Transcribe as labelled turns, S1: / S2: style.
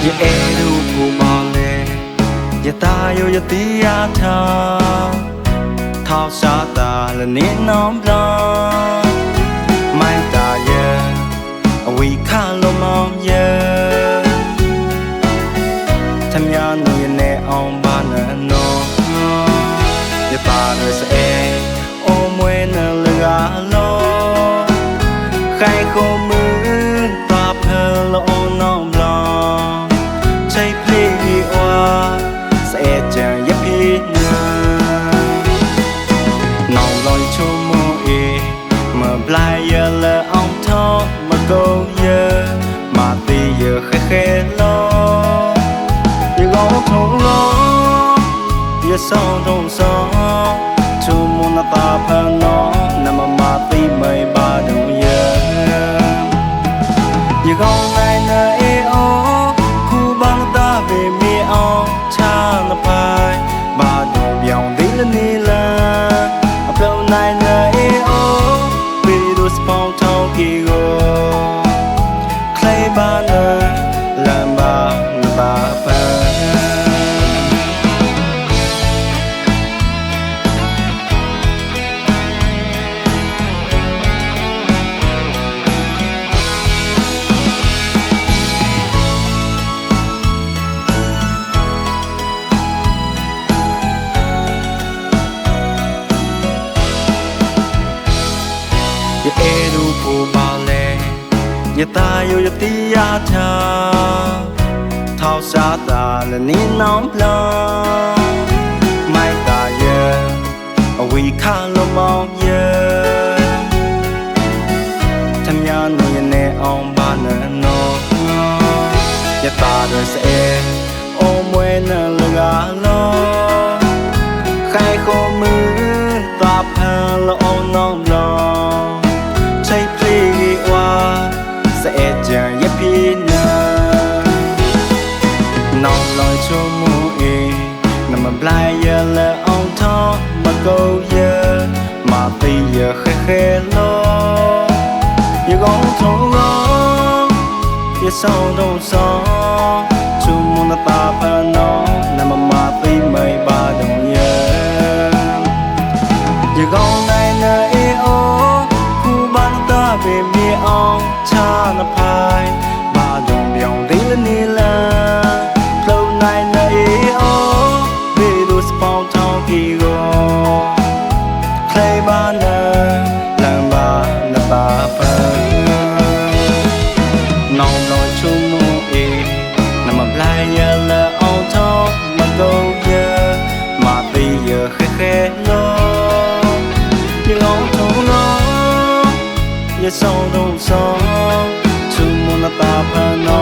S1: 也爱路不忙嘞，也大有也低呀掏沙大了你能不能？买大爷，为看了梦耶，他们家弄也那昂巴那弄，也大了是爱，我们那了啊咯，还好么大朋了哦弄不能，才配我，是爱讲也配呢。Chua mùi mà blai giờ là ông thọ mà câu giờ mà tì giờ khẽ khẽ lo giờ gõ thùng lo giờ sau thùng gió chua mùi nó ta phá nó nằm mà tì mây ba đồng giờ giờ gõ ngay nơi ô khu băng ta về mi ông cha nó phai ba đồng biong tí lên đi là lâu nay nơi ô virus phong thao kỳ go clay ba nơi làm ba phê也爱路不忙嘞，也大有也低呀掏沙大了你能不能？买大爷，为看了梦耶，他们家弄也那昂巴那弄，也大的是爱，我们那了啊咯，还好么大盘了哦弄不能。sẽ chẳng giúp hi nè nòng lòi cho mũi nằm mà blai giờ là ông thọ mà câu giờ mà tì giờ khẽ khẽ lo giờ gõ thùng lo giờ sau đông gió chu muốn ta phá nó nằm mà tì mây ba đồng giờ giờ gõ này nơi ô khu ban ta về mi ông cha nó phai ba đồng biong tí lên đi là lâu nay nơi ô virus phong thao kỳ go clay ba nơi làm ba nó ba phơi nòng lòi chung mũi nằm mà blai giờ là ông thọ mà câu giờ mà tì giờ khẽ khẽ lo nhưng ông thấu lo giờ sau đông gió chu muốn ta phá nó